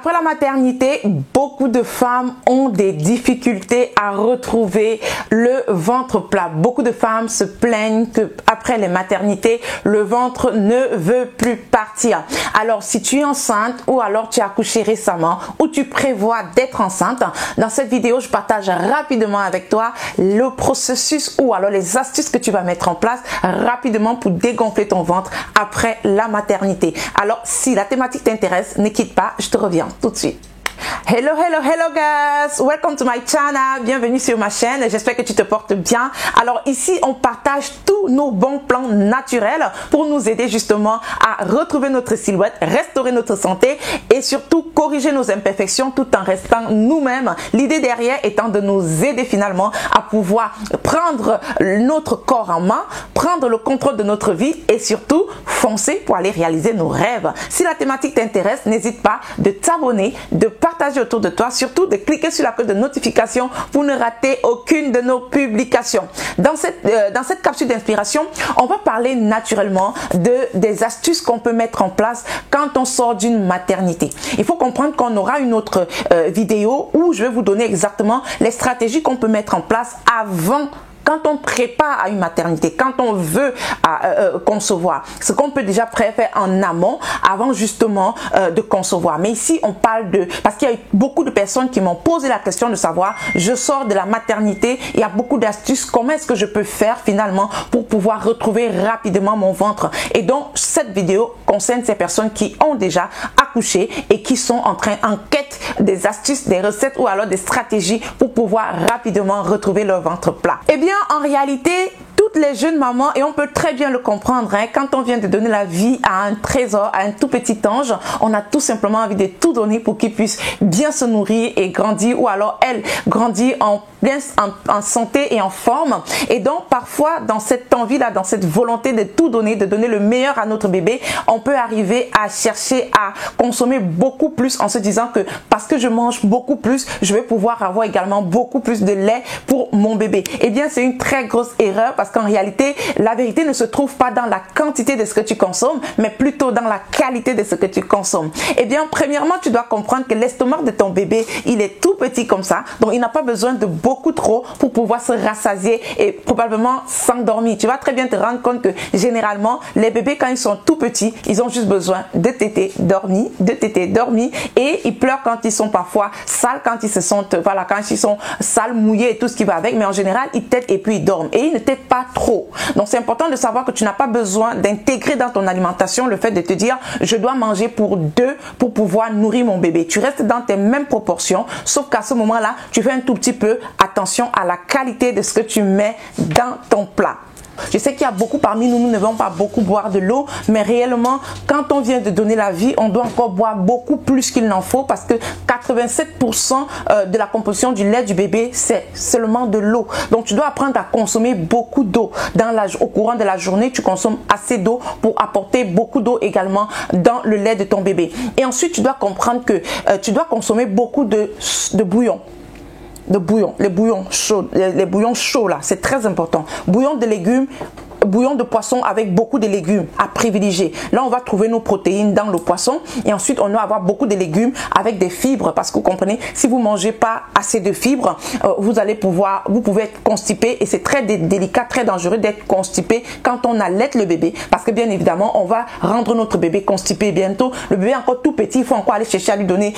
Après la maternité, beaucoup de femmes ont des difficultés à retrouver le ventre plat. Beaucoup de femmes se plaignent que après les maternités, le ventre ne veut plus partir. Alors, si tu es enceinte ou alors tu as accouché récemment ou tu prévois d'être enceinte, dans cette vidéo, je partage rapidement avec toi le processus ou alors les astuces que tu vas mettre en place rapidement pour dégonfler ton ventre après la maternité. Alors, si la thématique t'intéresse, ne quitte pas, je te reviens tout de suite. Hello guys, welcome to my channel, bienvenue sur ma chaîne, j'espère que tu te portes bien. Alors ici on partage tous nos bons plans naturels pour nous aider justement à retrouver notre silhouette, restaurer notre santé et surtout corriger nos imperfections tout en restant nous-mêmes. L'idée derrière étant de nous aider finalement à pouvoir prendre notre corps en main, prendre le contrôle de notre vie et surtout foncer pour aller réaliser nos rêves. Si la thématique t'intéresse, n'hésite pas de t'abonner, de partager autour de toi, surtout de cliquer sur la cloche de notification pour ne rater aucune de nos publications. Dans cette capsule d'inspiration, on va parler naturellement des astuces qu'on peut mettre en place quand on sort d'une maternité. Il faut comprendre qu'on aura une autre vidéo où je vais vous donner exactement les stratégies qu'on peut mettre en place avant. Quand on prépare à une maternité, quand on veut concevoir, ce qu'on peut déjà préférer en amont avant justement de concevoir. Mais ici, on parle parce qu'il y a beaucoup de personnes qui m'ont posé la question de savoir, je sors de la maternité, il y a beaucoup d'astuces, comment est-ce que je peux faire finalement pour pouvoir retrouver rapidement mon ventre? Et donc, cette vidéo concerne ces personnes qui ont déjà accouché et qui sont en quête des astuces, des recettes ou alors des stratégies pour pouvoir rapidement retrouver leur ventre plat. Eh bien, en réalité, toutes les jeunes mamans, et on peut très bien le comprendre, hein, quand on vient de donner la vie à un trésor, à un tout petit ange, on a tout simplement envie de tout donner pour qu'il puisse bien se nourrir et grandir, ou alors elle grandir en santé et en forme. Et donc parfois dans cette envie-là, dans cette volonté de tout donner, de donner le meilleur à notre bébé, on peut arriver à chercher à consommer beaucoup plus en se disant que parce que je mange beaucoup plus, je vais pouvoir avoir également beaucoup plus de lait pour mon bébé. Eh bien c'est une très grosse erreur parce qu'en réalité la vérité ne se trouve pas dans la quantité de ce que tu consommes, mais plutôt dans la qualité de ce que tu consommes. Eh bien premièrement tu dois comprendre que l'estomac de ton bébé il est tout petit comme ça, donc il n'a pas besoin de beaucoup trop pour pouvoir se rassasier et probablement s'endormir. Tu vas très bien te rendre compte que généralement les bébés quand ils sont tout petits, ils ont juste besoin de téter, dormir, et ils pleurent quand ils sont parfois sales, quand ils se sentent, voilà, quand ils sont sales, mouillés et tout ce qui va avec, mais en général ils tètent et puis ils dorment et ils ne tètent pas trop. Donc c'est important de savoir que tu n'as pas besoin d'intégrer dans ton alimentation le fait de te dire je dois manger pour deux pour pouvoir nourrir mon bébé. Tu restes dans tes mêmes proportions, sauf qu'à ce moment-là tu fais un tout petit peu attention à la qualité de ce que tu mets dans ton plat. Je sais qu'il y a beaucoup parmi nous, nous ne devons pas beaucoup boire de l'eau, mais réellement, quand on vient de donner la vie, on doit encore boire beaucoup plus qu'il n'en faut parce que 87% de la composition du lait du bébé, c'est seulement de l'eau. Donc, tu dois apprendre à consommer beaucoup d'eau. Au courant de la journée, tu consommes assez d'eau pour apporter beaucoup d'eau également dans le lait de ton bébé. Et ensuite, tu dois comprendre que tu dois consommer beaucoup de bouillon. Les bouillons chauds là, c'est très important. Bouillon de légumes, bouillon de poisson avec beaucoup de légumes à privilégier. Là, on va trouver nos protéines dans le poisson et ensuite, on va avoir beaucoup de légumes avec des fibres parce que vous comprenez, si vous mangez pas assez de fibres, vous pouvez être constipé et c'est très délicat, très dangereux d'être constipé quand on allaite le bébé parce que bien évidemment, on va rendre notre bébé constipé bientôt. Le bébé est encore tout petit, il faut encore aller chercher à lui donner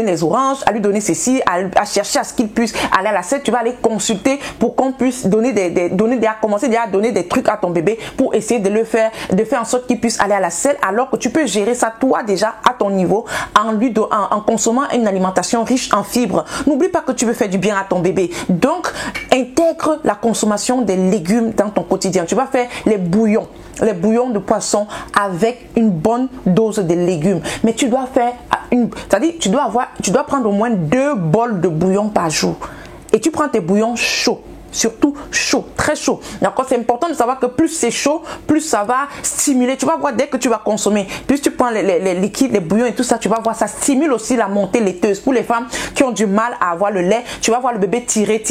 les oranges, à lui donner ceci, à chercher à ce qu'il puisse aller à la selle. Tu vas aller consulter pour qu'on puisse commencer déjà à donner des trucs à ton bébé pour essayer de faire en sorte qu'il puisse aller à la selle alors que tu peux gérer ça toi déjà à ton niveau en consommant une alimentation riche en fibres. N'oublie pas que tu veux faire du bien à ton bébé. Donc, intègre la consommation des légumes dans ton quotidien. Tu vas faire les bouillons de poisson avec une bonne dose de légumes. Mais tu dois faire tu dois prendre au moins 2 bols de bouillon par jour. Et tu prends tes bouillons chauds. surtout chaud, très chaud. D'accord, c'est important de savoir que plus c'est chaud, plus ça va stimuler. Tu vas voir dès que tu vas consommer, plus tu prends les liquides, les bouillons et tout ça, tu vas voir ça stimule aussi la montée laiteuse. Pour les femmes qui ont du mal à avoir le lait, tu vas voir le bébé tirer,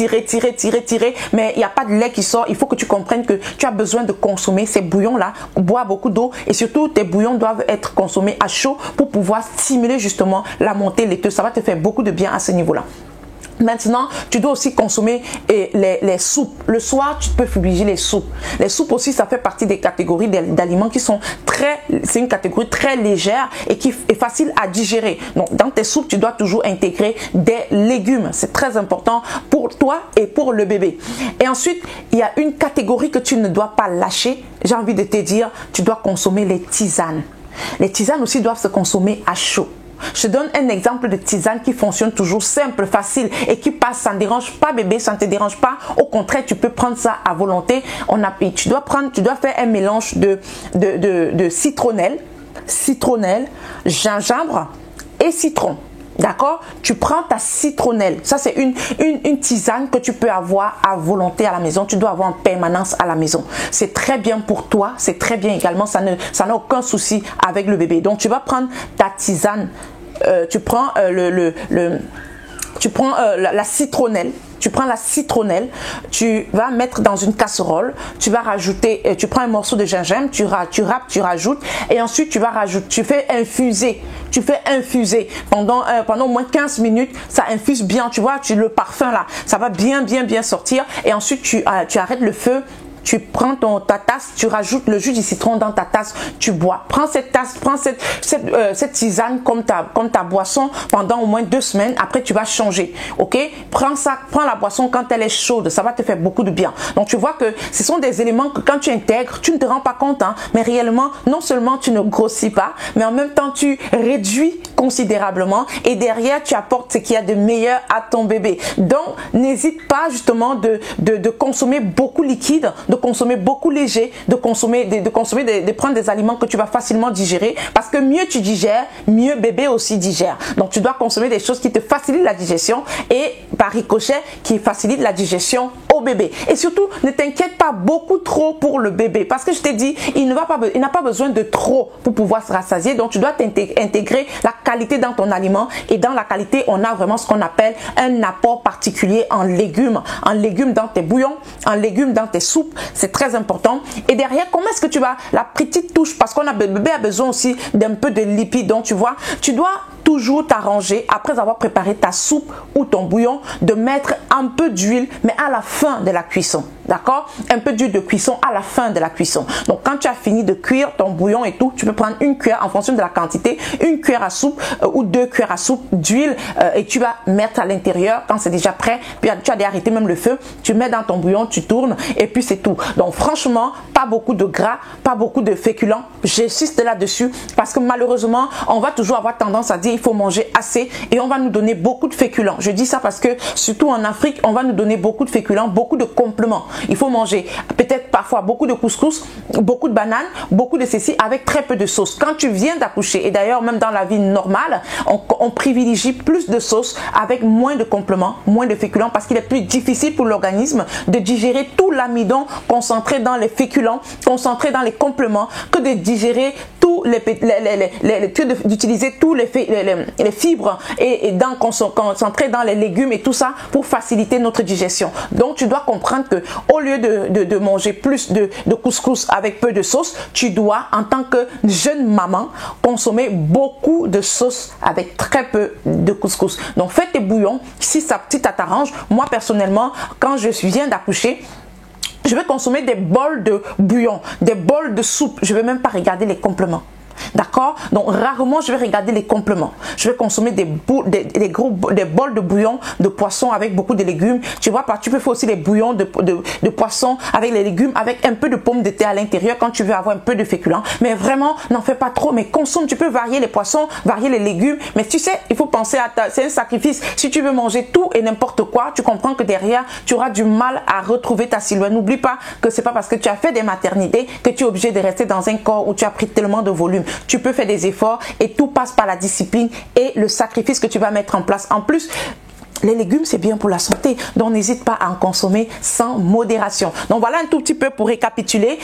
mais il n'y a pas de lait qui sort. Il faut que tu comprennes que tu as besoin de consommer ces bouillons-là, boire beaucoup d'eau et surtout tes bouillons doivent être consommés à chaud pour pouvoir stimuler justement la montée laiteuse. Ça va te faire beaucoup de bien à ce niveau-là. Maintenant, tu dois aussi consommer les soupes. Le soir, tu peux privilégier les soupes. Les soupes aussi, ça fait partie des catégories d'aliments qui sont c'est une catégorie très légère et qui est facile à digérer. Donc, dans tes soupes, tu dois toujours intégrer des légumes. C'est très important pour toi et pour le bébé. Et ensuite, il y a une catégorie que tu ne dois pas lâcher. J'ai envie de te dire, tu dois consommer les tisanes. Les tisanes aussi doivent se consommer à chaud. Je te donne un exemple de tisane qui fonctionne toujours simple, facile et qui passe, ça ne dérange pas bébé, ça ne te dérange pas. Au contraire, tu peux prendre ça à volonté. Tu dois faire un mélange de citronnelle, gingembre et citron. D'accord? Tu prends ta citronnelle. Ça, c'est une tisane que tu peux avoir à volonté à la maison. Tu dois avoir en permanence à la maison. C'est très bien pour toi. C'est très bien également. Ça n'a aucun souci avec le bébé. Donc, tu vas prendre ta tisane. Tu prends la citronnelle. Tu prends la citronnelle, tu vas mettre dans une casserole, tu vas rajouter, tu prends un morceau de gingembre, tu râpes, tu rajoutes et ensuite tu fais infuser. Tu fais infuser pendant au moins 15 minutes, ça infuse bien, tu vois, le parfum là, ça va bien sortir et ensuite tu arrêtes le feu. Tu prends ta tasse, tu rajoutes le jus du citron dans ta tasse, tu bois. Prends cette tasse, prends cette tisane comme ta boisson pendant au moins 2 semaines. Après, tu vas changer. Ok? Prends la boisson quand elle est chaude. Ça va te faire beaucoup de bien. Donc, tu vois que ce sont des éléments que quand tu intègres, tu ne te rends pas compte, hein, mais réellement, non seulement tu ne grossis pas, mais en même temps, tu réduis considérablement et derrière, tu apportes ce qu'il y a de meilleur à ton bébé. Donc, n'hésite pas justement de consommer beaucoup liquide, de consommer beaucoup léger, de prendre des aliments que tu vas facilement digérer parce que mieux tu digères, mieux bébé aussi digère. Donc tu dois consommer des choses qui te facilitent la digestion et par ricochet qui facilitent la digestion au bébé. Et surtout, ne t'inquiète pas beaucoup trop pour le bébé parce que je t'ai dit, il n'a pas besoin de trop pour pouvoir se rassasier. Donc tu dois intégrer la qualité dans ton aliment et dans la qualité, on a vraiment ce qu'on appelle un apport particulier en légumes dans tes bouillons, en légumes dans tes soupes. C'est très important. Et derrière, comment est-ce que tu vas la petite touche parce qu'on bébé a besoin aussi d'un peu de lipides. Donc tu vois, tu dois toujours t'arranger après avoir préparé ta soupe ou ton bouillon de mettre un peu d'huile mais à la fin de la cuisson. D'accord? Un peu d'huile de cuisson à la fin de la cuisson. Donc quand tu as fini de cuire ton bouillon et tout, tu peux prendre une cuillère en fonction de la quantité, une cuillère à soupe ou 2 cuillères à soupe d'huile et tu vas mettre à l'intérieur quand c'est déjà prêt. Puis tu as arrêté même le feu, tu mets dans ton bouillon, tu tournes et puis c'est tout. Donc franchement, pas beaucoup de gras, pas beaucoup de féculents. J'insiste là-dessus parce que malheureusement, on va toujours avoir tendance à dire il faut manger assez et on va nous donner beaucoup de féculents. Je dis ça parce que surtout en Afrique, on va nous donner beaucoup de féculents, beaucoup de compléments. Il faut manger peut-être parfois beaucoup de couscous, beaucoup de bananes, beaucoup de ceci avec très peu de sauce. Quand tu viens d'accoucher et d'ailleurs même dans la vie normale, on privilégie plus de sauce avec moins de compléments, moins de féculents parce qu'il est plus difficile pour l'organisme de digérer tout l'amidon concentré dans les féculents, concentré dans les compléments que de digérer d'utiliser tous les fibres et concentrer dans les légumes et tout ça pour faciliter notre digestion. Donc tu dois comprendre que au lieu de manger plus de couscous avec peu de sauce, tu dois en tant que jeune maman consommer beaucoup de sauce avec très peu de couscous. Donc fais tes bouillons si ça t'arrange. Moi personnellement, quand je viens d'accoucher, je vais consommer des bols de bouillon, des bols de soupe. Je ne vais même pas regarder les compléments. D'accord? Donc rarement je vais regarder les compléments. Je vais consommer des bols de bouillon de poisson avec beaucoup de légumes. Tu vois, tu peux faire aussi les bouillons de poisson avec les légumes, avec un peu de pommes de terre à l'intérieur quand tu veux avoir un peu de féculents. Mais vraiment, n'en fais pas trop, mais consomme. Tu peux varier les poissons, varier les légumes. Mais tu sais, il faut penser c'est un sacrifice. Si tu veux manger tout et n'importe quoi, tu comprends que derrière, tu auras du mal à retrouver ta silhouette. N'oublie pas que c'est pas parce que tu as fait des maternités que tu es obligé de rester dans un corps où tu as pris tellement de volume. Tu peux faire des efforts et tout passe par la discipline et le sacrifice que tu vas mettre en place. En plus, les légumes, c'est bien pour la santé. Donc, n'hésite pas à en consommer sans modération. Donc, voilà un tout petit peu pour récapituler.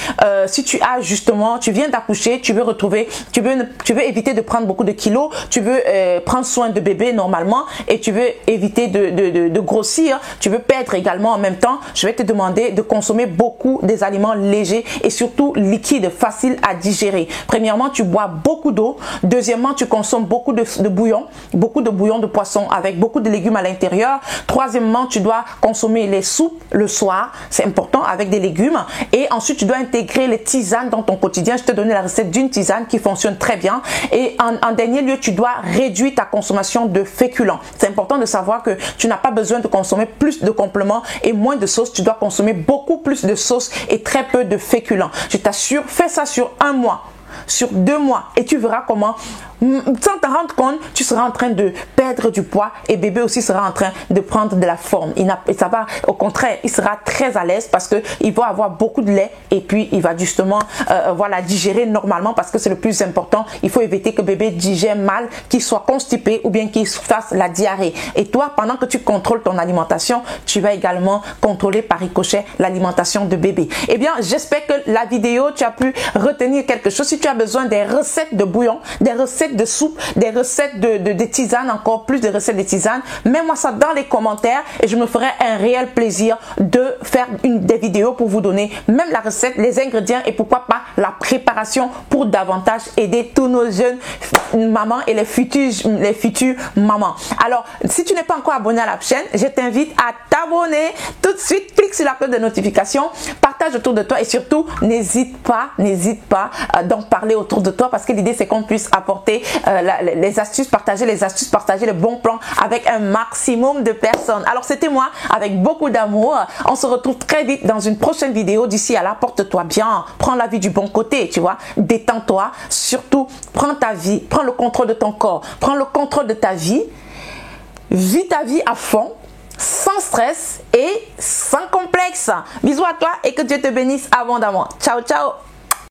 Si tu as justement, tu viens d'accoucher, tu veux retrouver, tu veux éviter de prendre beaucoup de kilos, tu veux prendre soin de bébé normalement et tu veux éviter de grossir, tu veux perdre également en même temps, je vais te demander de consommer beaucoup des aliments légers et surtout liquides, faciles à digérer. Premièrement, tu bois beaucoup d'eau. Deuxièmement, tu consommes beaucoup de bouillon de poisson avec beaucoup de légumes à l'intérieur. Troisièmement, tu dois consommer les soupes le soir, c'est important, avec des légumes. Et ensuite, tu dois intégrer les tisanes dans ton quotidien. Je te donne la recette d'une tisane qui fonctionne très bien. Et en dernier lieu, tu dois réduire ta consommation de féculents. C'est important de savoir que tu n'as pas besoin de consommer plus de compléments et moins de sauce. Tu dois consommer beaucoup plus de sauce et très peu de féculents. Je t'assure, fais ça sur 1 mois, sur 2 mois et tu verras comment, sans t'en rendre compte, tu seras en train de perdre du poids et bébé aussi sera en train de prendre de la forme. Ça va, au contraire, il sera très à l'aise parce que il va avoir beaucoup de lait et puis il va justement voilà, digérer normalement parce que c'est le plus important. Il faut éviter que bébé digère mal, qu'il soit constipé ou bien qu'il fasse la diarrhée. Et toi, pendant que tu contrôles ton alimentation, tu vas également contrôler par ricochet l'alimentation de bébé. Eh bien, j'espère que la vidéo, tu as pu retenir quelque chose. Si tu as besoin des recettes de bouillon, des recettes de soupe, des recettes de tisanes, encore plus de recettes de tisanes, mets-moi ça dans les commentaires et je me ferai un réel plaisir de faire des vidéos pour vous donner même la recette, les ingrédients et pourquoi pas la préparation pour davantage aider tous nos jeunes mamans et les futures mamans. Alors, si tu n'es pas encore abonné à la chaîne, je t'invite à t'abonner tout de suite, clique sur la cloche de notification, partage autour de toi et surtout, n'hésite pas d'en parler autour de toi parce que l'idée c'est qu'on puisse apporter les astuces, partager les bons plans avec un maximum de personnes. Alors c'était moi avec beaucoup d'amour. On se retrouve très vite dans une prochaine vidéo. D'ici à là, porte-toi bien, prends la vie du bon côté, tu vois, détends-toi, surtout prends ta vie, prends le contrôle de ton corps, prends le contrôle de ta vie, vis ta vie à fond, sans stress et sans complexe. Bisous à toi et que Dieu te bénisse abondamment. Ciao, ciao.